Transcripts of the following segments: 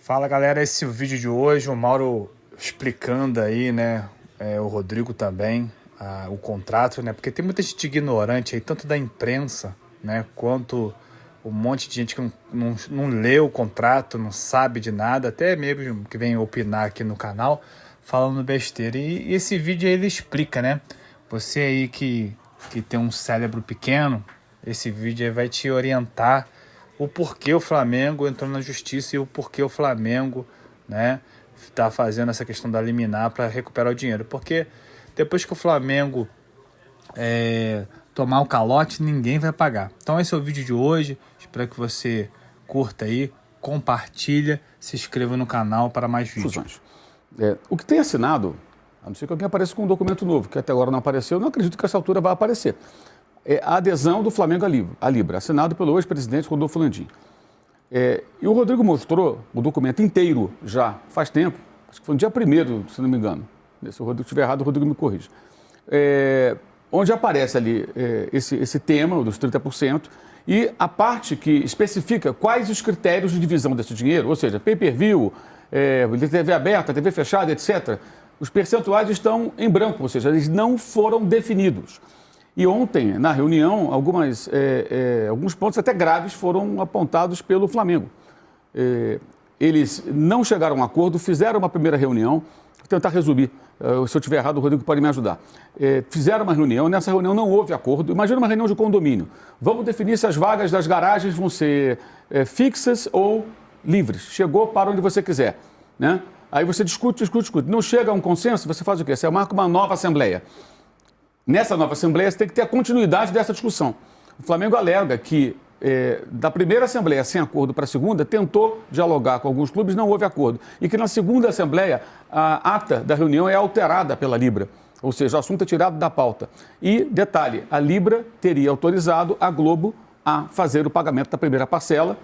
Fala galera, esse é o vídeo de hoje, o Mauro explicando aí, né, o Rodrigo também, o contrato, né, porque tem muita gente ignorante aí, tanto da imprensa, né, quanto um monte de gente que não lê o contrato, não sabe de nada, até mesmo que vem opinar aqui no canal, falando besteira. E esse vídeo aí ele explica, né, você aí que tem um cérebro pequeno, esse vídeo aí vai te orientar o porquê o Flamengo entrou na justiça e o porquê o Flamengo, né, tá fazendo essa questão da liminar para recuperar o dinheiro. Porque depois que o Flamengo tomar o calote, ninguém vai pagar. Então esse é o vídeo de hoje. Espero que você curta aí, compartilha, se inscreva no canal para mais vídeos. O que tem assinado, a não ser que alguém apareça com um documento novo, que até agora não apareceu, não acredito que essa altura vai aparecer. É a adesão do Flamengo à Libra, assinado pelo ex-presidente Rodolfo Landim. E o Rodrigo mostrou o documento inteiro já faz tempo, acho que foi no dia 1º, se não me engano. Se o Rodrigo estiver errado, o Rodrigo me corrige. Onde aparece ali esse tema, dos 30%, e a parte que especifica quais os critérios de divisão desse dinheiro, ou seja, pay-per-view, TV aberta, TV fechada, etc. Os percentuais estão em branco, ou seja, eles não foram definidos. E ontem, na reunião, alguns pontos até graves foram apontados pelo Flamengo. Eles não chegaram a um acordo, fizeram uma primeira reunião, vou tentar resumir, se eu estiver errado, o Rodrigo pode me ajudar. Fizeram uma reunião, nessa reunião não houve acordo. Imagina uma reunião de condomínio. Vamos definir se as vagas das garagens vão ser fixas ou livres. Chegou para onde você quiser, né? Aí você discute. Não chega a um consenso, você faz o quê? Você marca uma nova assembleia. Nessa nova Assembleia, você tem que ter a continuidade dessa discussão. O Flamengo alega que, da primeira Assembleia sem acordo para a segunda, tentou dialogar com alguns clubes, não houve acordo. E que na segunda Assembleia, a ata da reunião é alterada pela Libra, ou seja, o assunto é tirado da pauta. E, detalhe, a Libra teria autorizado a Globo a fazer o pagamento da primeira parcela,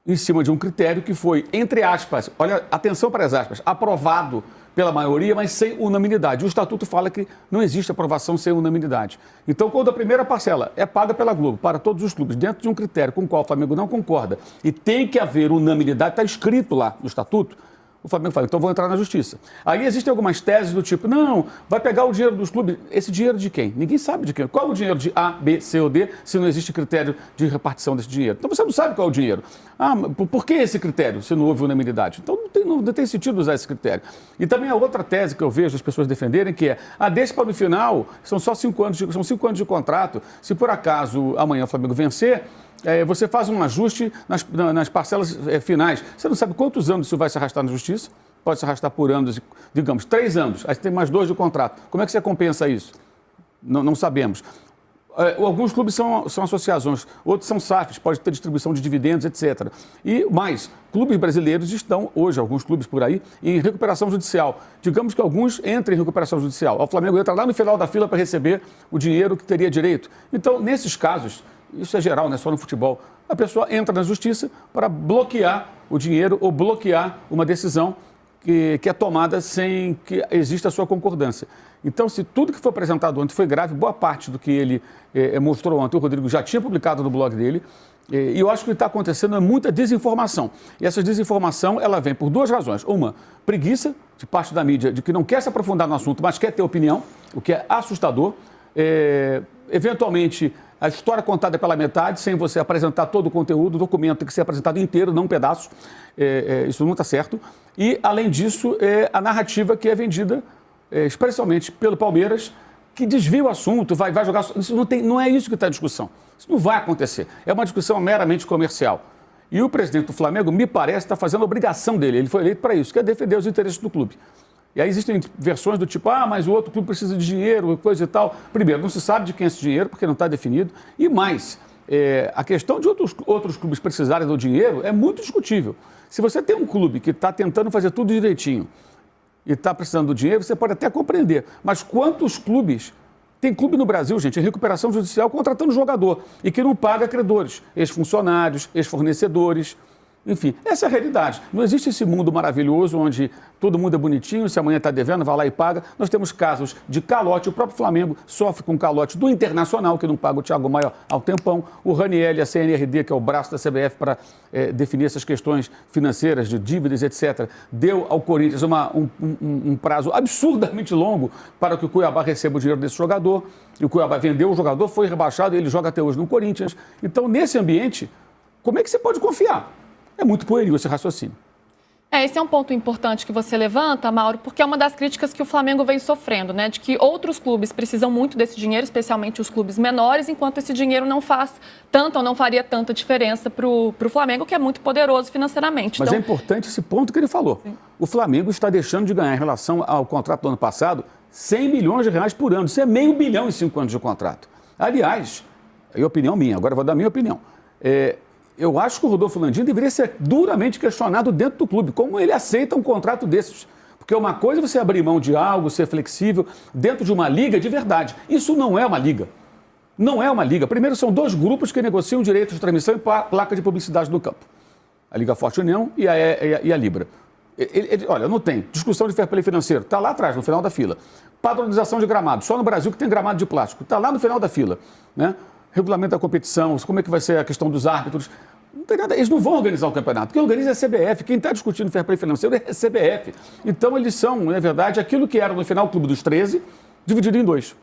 em cima de um critério que foi, entre aspas, olha, atenção para as aspas, aprovado pela maioria, mas sem unanimidade. O Estatuto fala que não existe aprovação sem unanimidade. Então, quando a primeira parcela é paga pela Globo para todos os clubes, dentro de um critério com o qual o Flamengo não concorda, e tem que haver unanimidade, está escrito lá no Estatuto, o Flamengo fala, então vou entrar na justiça. Aí existem algumas teses do tipo, não, vai pegar o dinheiro dos clubes. Esse dinheiro de quem? Ninguém sabe de quem. Qual é o dinheiro de A, B, C ou D, se não existe critério de repartição desse dinheiro? Então você não sabe qual é o dinheiro. Por que esse critério, se não houve unanimidade? Então não tem sentido usar esse critério. E também a outra tese que eu vejo as pessoas defenderem, que deixa para no final, são só 5 anos, são 5 anos de contrato. Se por acaso amanhã o Flamengo vencer, você faz um ajuste nas parcelas finais. Você não sabe quantos anos isso vai se arrastar na justiça. Pode se arrastar por anos, digamos, 3 anos. Aí você tem mais 2 de contrato. Como é que você compensa isso? Não sabemos. Alguns clubes são associações, outros são SAFs, pode ter distribuição de dividendos, etc. E mais, clubes brasileiros estão hoje, alguns clubes por aí, em recuperação judicial. Digamos que alguns entrem em recuperação judicial. O Flamengo entra lá no final da fila para receber o dinheiro que teria direito. Então, nesses casos, isso é geral, não é só no futebol, a pessoa entra na justiça para bloquear o dinheiro ou bloquear uma decisão que é tomada sem que exista a sua concordância. Então, se tudo que foi apresentado ontem foi grave, boa parte do que ele mostrou ontem, o Rodrigo já tinha publicado no blog dele, e eu acho que o que está acontecendo é muita desinformação. E essa desinformação, ela vem por 2 razões. Uma, preguiça de parte da mídia, de que não quer se aprofundar no assunto, mas quer ter opinião, o que é assustador. Eventualmente, a história contada pela metade, sem você apresentar todo o conteúdo, o documento tem que ser apresentado inteiro, não um pedaço. Isso não está certo. E, além disso, a narrativa que é vendida, especialmente pelo Palmeiras, que desvia o assunto, vai jogar... Isso não é isso que está em discussão. Isso não vai acontecer. É uma discussão meramente comercial. E o presidente do Flamengo, me parece, está fazendo a obrigação dele. Ele foi eleito para isso, que é defender os interesses do clube. E aí existem versões do tipo, mas o outro clube precisa de dinheiro, coisa e tal. Primeiro, não se sabe de quem é esse dinheiro, porque não está definido. E mais, a questão de outros clubes precisarem do dinheiro é muito discutível. Se você tem um clube que está tentando fazer tudo direitinho e está precisando do dinheiro, você pode até compreender. Mas quantos clubes... Tem clube no Brasil, gente, em recuperação judicial contratando jogador e que não paga credores, ex-funcionários, ex-fornecedores. Enfim, essa é a realidade. Não existe esse mundo maravilhoso onde todo mundo é bonitinho, se amanhã está devendo, vai lá e paga. Nós temos casos de calote. O próprio Flamengo sofre com calote do Internacional, que não paga o Thiago Maia ao tempão. O Ranieri, a CNRD, que é o braço da CBF para definir essas questões financeiras, de dívidas, etc., deu ao Corinthians um prazo absurdamente longo para que o Cuiabá receba o dinheiro desse jogador. E o Cuiabá vendeu o jogador, foi rebaixado e ele joga até hoje no Corinthians. Então, nesse ambiente, como é que você pode confiar? É muito pueril esse raciocínio. Esse é um ponto importante que você levanta, Mauro, porque é uma das críticas que o Flamengo vem sofrendo, né? De que outros clubes precisam muito desse dinheiro, especialmente os clubes menores, enquanto esse dinheiro não faz tanta ou não faria tanta diferença para o Flamengo, que é muito poderoso financeiramente. Mas então, é importante esse ponto que ele falou. Sim. O Flamengo está deixando de ganhar em relação ao contrato do ano passado 100 milhões de reais por ano. Isso é R$500 milhão em 5 anos de contrato. Aliás, é opinião minha, agora eu vou dar a minha opinião. Eu acho que o Rodolfo Landim deveria ser duramente questionado dentro do clube. Como ele aceita um contrato desses? Porque uma coisa é você abrir mão de algo, ser flexível, dentro de uma liga de verdade. Isso não é uma liga. Não é uma liga. Primeiro, são 2 grupos que negociam direitos de transmissão e placa de publicidade do campo. A Liga Forte União e a Libra. Olha, não tem. Discussão de fair play financeiro. Está lá atrás, no final da fila. Padronização de gramado. Só no Brasil que tem gramado de plástico. Está lá no final da fila, né? Regulamento da competição, como é que vai ser a questão dos árbitros. Não tem nada, eles não vão organizar o campeonato. Quem organiza é a CBF. Quem está discutindo fair play financeiro é a CBF. Então, eles são, na verdade, aquilo que era no final o Clube dos 13, dividido em 2.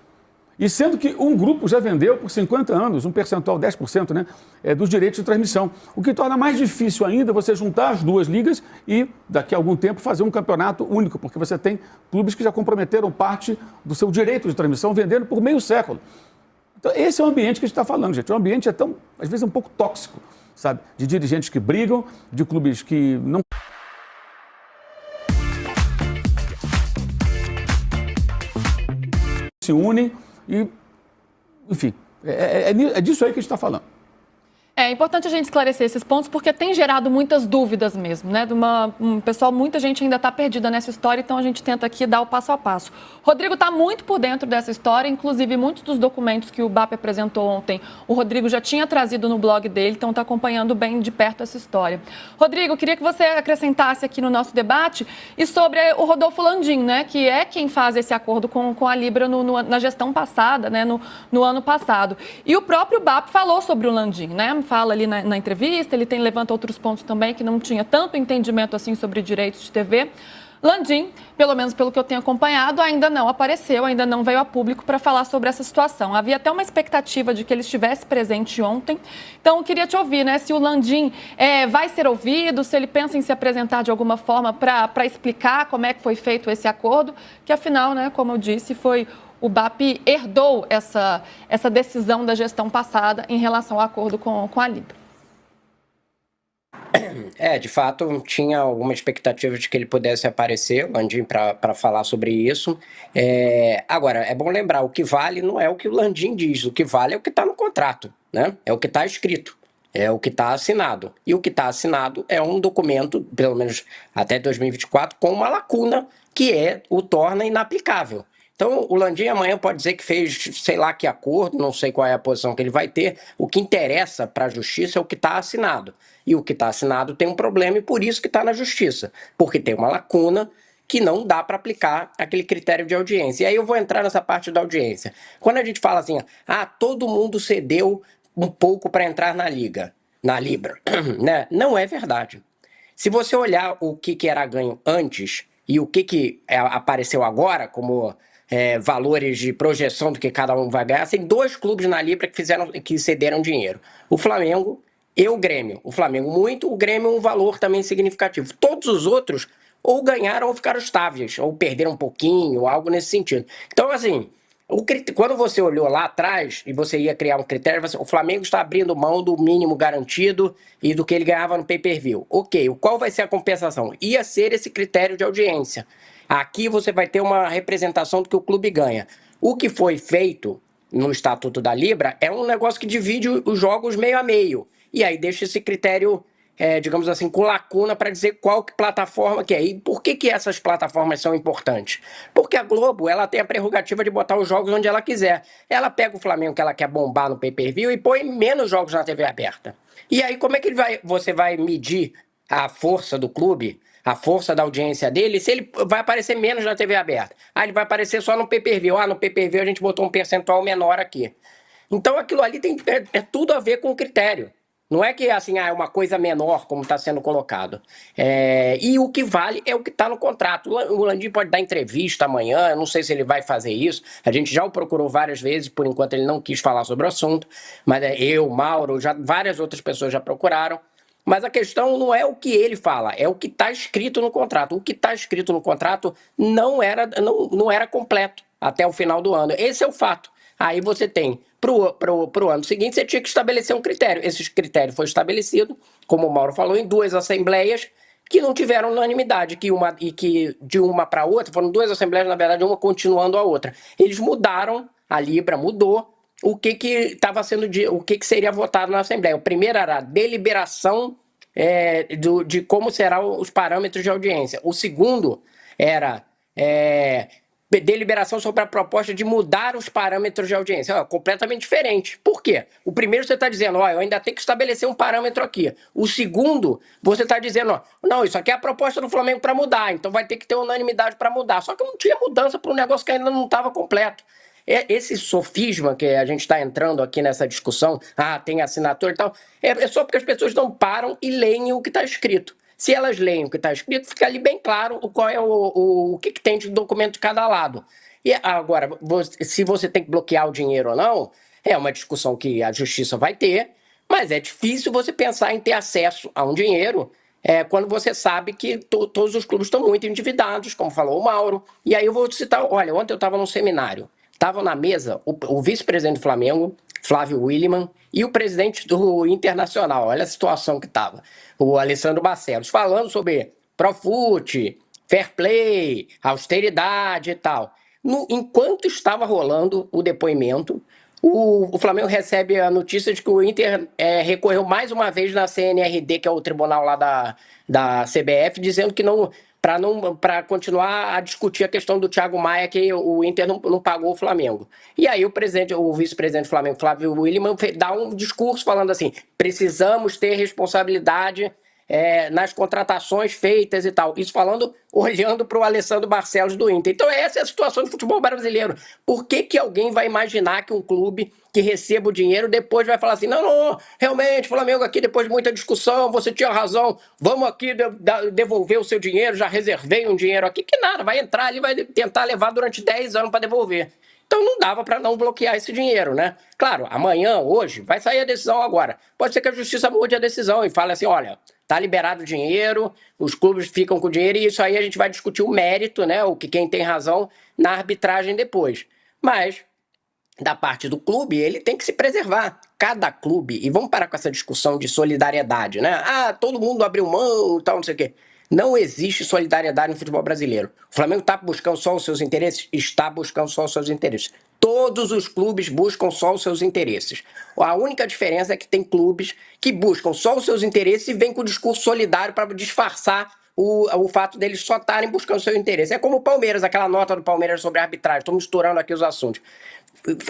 E sendo que um grupo já vendeu por 50 anos, um percentual, 10%, né, dos direitos de transmissão. O que torna mais difícil ainda você juntar as 2 ligas e, daqui a algum tempo, fazer um campeonato único, porque você tem clubes que já comprometeram parte do seu direito de transmissão vendendo por meio século. Então, esse é o ambiente que a gente está falando, gente. O ambiente é tão, às vezes, um pouco tóxico, sabe? De dirigentes que brigam, de clubes que não se unem e, enfim, é disso aí que a gente está falando. É importante a gente esclarecer esses pontos porque tem gerado muitas dúvidas mesmo, né? Pessoal, muita gente ainda está perdida nessa história, então a gente tenta aqui dar o passo a passo. Rodrigo está muito por dentro dessa história, inclusive muitos dos documentos que o BAP apresentou ontem, o Rodrigo já tinha trazido no blog dele, então está acompanhando bem de perto essa história. Rodrigo, queria que você acrescentasse aqui no nosso debate e sobre o Rodolfo Landim, né? Que é quem faz esse acordo com a Libra na gestão passada, né? No ano passado. E o próprio BAP falou sobre o Landim, né? Fala ali na entrevista, ele levanta outros pontos também que não tinha tanto entendimento assim sobre direitos de TV. Landim, pelo menos pelo que eu tenho acompanhado, ainda não apareceu, ainda não veio a público para falar sobre essa situação. Havia até uma expectativa de que ele estivesse presente ontem. Então, eu queria te ouvir, né, se o Landim vai ser ouvido, se ele pensa em se apresentar de alguma forma para explicar como é que foi feito esse acordo, que afinal, né, como eu disse, foi o BAP herdou essa decisão da gestão passada em relação ao acordo com a Libra. De fato, tinha alguma expectativa de que ele pudesse aparecer, o Landim, para falar sobre isso. Agora, é bom lembrar, o que vale não é o que o Landim diz, o que vale é o que está no contrato, né? É o que está escrito, é o que está assinado. E o que está assinado é um documento, pelo menos até 2024, com uma lacuna que o torna inaplicável. Então, o Landim amanhã pode dizer que fez, sei lá que acordo, não sei qual é a posição que ele vai ter. O que interessa para a justiça é o que está assinado. E o que está assinado tem um problema e por isso que está na justiça. Porque tem uma lacuna que não dá para aplicar aquele critério de audiência. E aí eu vou entrar nessa parte da audiência. Quando a gente fala assim, todo mundo cedeu um pouco para entrar na Liga, na Libra, né? Não é verdade. Se você olhar o que era ganho antes e o que apareceu agora como valores de projeção do que cada um vai ganhar, tem 2 clubes na Libra que cederam dinheiro. O Flamengo e o Grêmio. O Flamengo muito, o Grêmio um valor também significativo. Todos os outros ou ganharam ou ficaram estáveis, ou perderam um pouquinho, algo nesse sentido. Então, assim, quando você olhou lá atrás e você ia criar um critério, o Flamengo está abrindo mão do mínimo garantido e do que ele ganhava no pay-per-view. Ok, qual vai ser a compensação? Ia ser esse critério de audiência. Aqui você vai ter uma representação do que o clube ganha. O que foi feito no Estatuto da Libra é um negócio que divide os jogos meio a meio. E aí deixa esse critério, digamos assim, com lacuna para dizer qual plataforma que é. E por que essas plataformas são importantes? Porque a Globo ela tem a prerrogativa de botar os jogos onde ela quiser. Ela pega o Flamengo que ela quer bombar no pay-per-view e põe menos jogos na TV aberta. E aí como é que você vai medir a força do clube, a força da audiência dele, se ele vai aparecer menos na TV aberta. Ele vai aparecer só no pay-per-view. No pay-per-view a gente botou um percentual menor aqui. Então aquilo ali é tudo a ver com o critério. Não é que assim, é uma coisa menor, como está sendo colocado. E o que vale é o que está no contrato. O Landim pode dar entrevista amanhã, eu não sei se ele vai fazer isso. A gente já o procurou várias vezes, por enquanto ele não quis falar sobre o assunto. Mas eu, Mauro, várias outras pessoas já procuraram. Mas a questão não é o que ele fala, é o que está escrito no contrato. O que está escrito no contrato não era completo até o final do ano. Esse é o fato. Aí você tem, pro ano seguinte, você tinha que estabelecer um critério. Esse critério foi estabelecido, como o Mauro falou, em 2 assembleias que não tiveram unanimidade, que de uma para outra, foram 2 assembleias, na verdade, uma continuando a outra. Eles mudaram, a Libra mudou, o que seria votado na Assembleia. O primeiro era a deliberação de como serão os parâmetros de audiência. O segundo era deliberação sobre a proposta de mudar os parâmetros de audiência. Completamente diferente. Por quê? O primeiro você está dizendo, eu ainda tenho que estabelecer um parâmetro aqui. O segundo, você está dizendo, não, isso aqui é a proposta do Flamengo para mudar, então vai ter que ter unanimidade para mudar. Só que não tinha mudança para um negócio que ainda não estava completo. Esse sofisma que a gente está entrando aqui nessa discussão, tem assinatura e tal, é só porque as pessoas não param e leem o que está escrito. Se elas leem o que está escrito, fica ali bem claro qual é o que tem de documento de cada lado. E agora, se você tem que bloquear o dinheiro ou não, é uma discussão que a justiça vai ter, mas é difícil você pensar em ter acesso a um dinheiro quando você sabe que todos os clubes estão muito endividados, como falou o Mauro. E aí eu vou citar, olha, ontem eu estava num seminário, estavam na mesa o vice-presidente do Flamengo, Flávio Williman, e o presidente do Internacional, olha a situação que estava, o Alessandro Barcelos, falando sobre Profut, fair play, austeridade e tal. Enquanto estava rolando o depoimento, o Flamengo recebe a notícia de que o Inter recorreu mais uma vez na CNRD, que é o tribunal lá da CBF, dizendo que para continuar a discutir a questão do Thiago Maia, que o Inter não pagou o Flamengo. E aí o vice-presidente do Flamengo, Flávio Williman, dá um discurso falando assim, precisamos ter responsabilidade nas contratações feitas e tal. Isso olhando para o Alessandro Barcelos do Inter. Então essa é a situação do futebol brasileiro. Por que alguém vai imaginar que um clube que receba o dinheiro depois vai falar assim, não, realmente, Flamengo aqui, depois de muita discussão, você tinha razão, vamos aqui devolver o seu dinheiro, já reservei um dinheiro aqui, que nada, vai entrar ali, vai tentar levar durante 10 anos para devolver. Então não dava para não bloquear esse dinheiro, né? Claro, amanhã, hoje, vai sair a decisão agora. Pode ser que a justiça mude a decisão e fale assim, olha, tá liberado o dinheiro, os clubes ficam com o dinheiro e isso aí a gente vai discutir o mérito, né? Quem tem razão na arbitragem depois. Mas, da parte do clube, ele tem que se preservar. Cada clube, e vamos parar com essa discussão de solidariedade, né? Todo mundo abriu mão e tal, não sei o quê. Não existe solidariedade no futebol brasileiro. O Flamengo está buscando só os seus interesses? Está buscando só os seus interesses. Todos os clubes buscam só os seus interesses. A única diferença é que tem clubes que buscam só os seus interesses e vêm com o discurso solidário para disfarçar o fato deles só estarem buscando o seu interesse. É como o Palmeiras, aquela nota do Palmeiras sobre a arbitragem. Estou misturando aqui os assuntos.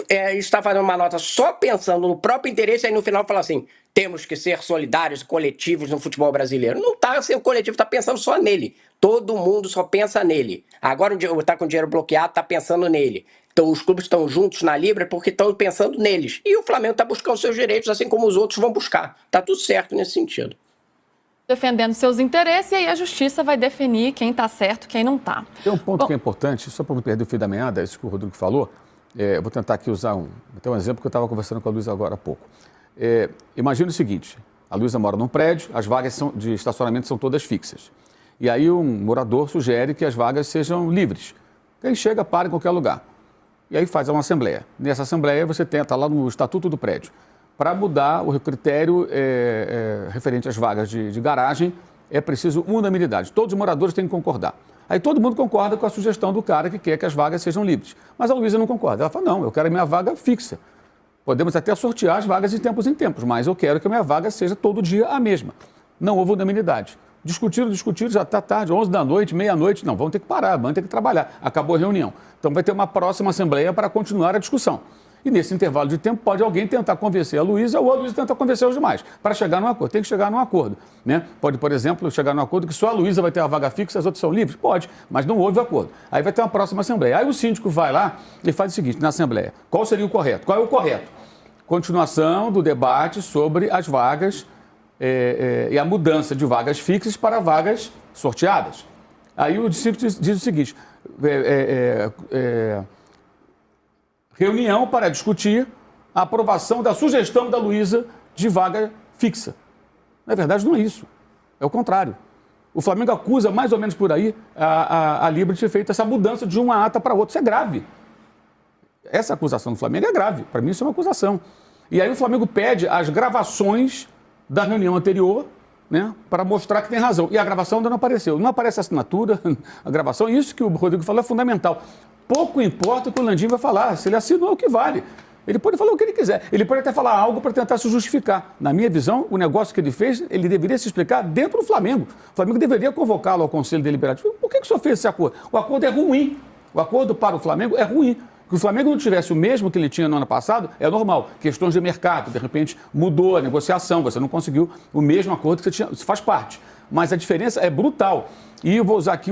Está fazendo uma nota só pensando no próprio interesse, aí no final fala assim, temos que ser solidários e coletivos no futebol brasileiro. Não está sendo coletivo, está pensando só nele. Todo mundo só pensa nele. Agora está com o dinheiro bloqueado, está pensando nele. Então os clubes estão juntos na Libra porque estão pensando neles. E o Flamengo está buscando seus direitos, assim como os outros vão buscar. Está tudo certo nesse sentido. Defendendo seus interesses, e aí a justiça vai definir quem está certo, quem não está. Tem um ponto que é importante, só para não perder o fio da meada, isso que o Rodrigo falou. Vou tentar aqui usar um exemplo que eu estava conversando com a Luísa agora há pouco. Imagina o seguinte, a Luísa mora num prédio, as vagas de estacionamento são todas fixas. E aí um morador sugere que as vagas sejam livres. Quem chega, para em qualquer lugar. E aí faz uma assembleia. Nessa assembleia você tenta lá no estatuto do prédio. Para mudar o critério referente às vagas de garagem, é preciso unanimidade. Todos os moradores têm que concordar. Aí todo mundo concorda com a sugestão do cara que quer que as vagas sejam livres. Mas a Luísa não concorda. Ela fala, não, eu quero a minha vaga fixa. Podemos até sortear as vagas de tempos em tempos, mas eu quero que a minha vaga seja todo dia a mesma. Não houve unanimidade. Discutiram, já está tarde, 11 da noite, meia-noite. Não, vamos ter que parar, vamos ter que trabalhar. Acabou a reunião. Então vai ter uma próxima assembleia para continuar a discussão. E nesse intervalo de tempo pode alguém tentar convencer a Luísa ou a Luísa tentar convencer os demais para chegar num acordo. Tem que chegar num acordo, né? Pode, por exemplo, chegar num acordo que só a Luísa vai ter a vaga fixa e as outras são livres? Pode, mas não houve acordo. Aí vai ter uma próxima assembleia. Aí o síndico vai lá e faz o seguinte, na assembleia, qual seria o correto? Qual é o correto? Continuação do debate sobre as vagas e a mudança de vagas fixas para vagas sorteadas. Aí o síndico diz o seguinte, reunião para discutir a aprovação da sugestão da Luísa de vaga fixa. Na verdade, não é isso. É o contrário. O Flamengo acusa, mais ou menos por aí, a Libra de ter feito essa mudança de uma ata para outra. Isso é grave. Essa acusação do Flamengo é grave. Para mim, isso é uma acusação. E aí o Flamengo pede as gravações da reunião anterior, né, para mostrar que tem razão. E a gravação ainda não apareceu. Não aparece a assinatura, a gravação. Isso que o Rodrigo falou é fundamental. Pouco importa o que o Landim vai falar. Se ele assinou, é o que vale. Ele pode falar o que ele quiser. Ele pode até falar algo para tentar se justificar. Na minha visão, o negócio que ele fez, ele deveria se explicar dentro do Flamengo. O Flamengo deveria convocá-lo ao Conselho Deliberativo. Por que o senhor fez esse acordo? O acordo é ruim. O acordo para o Flamengo é ruim. Que o Flamengo não tivesse o mesmo que ele tinha no ano passado, é normal. Questões de mercado, de repente mudou a negociação, você não conseguiu o mesmo acordo que você tinha, isso faz parte. Mas a diferença é brutal. E eu vou usar aqui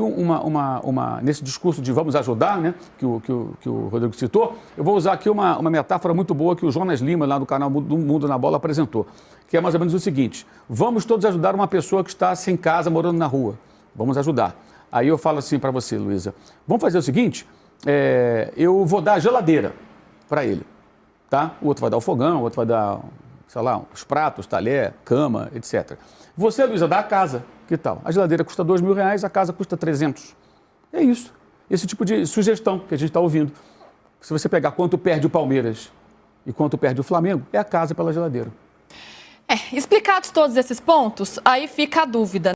nesse discurso de vamos ajudar, né, que o Rodrigo citou, eu vou usar aqui uma metáfora muito boa que o Jonas Lima, lá do canal do Mundo na Bola, apresentou, que é mais ou menos o seguinte, vamos todos ajudar uma pessoa que está sem casa, morando na rua. Vamos ajudar. Aí eu falo assim para você, Luísa, vamos fazer o seguinte, eu vou dar a geladeira para ele, tá? O outro vai dar o fogão, o outro vai dar, sei lá, os pratos, talher, cama, etc. Você, Luísa, dá a casa, que tal? A geladeira custa R$2.000, a casa custa 300. É isso. Esse tipo de sugestão que a gente está ouvindo. Se você pegar quanto perde o Palmeiras e quanto perde o Flamengo, é a casa pela geladeira. Explicados todos esses pontos, aí fica a dúvida.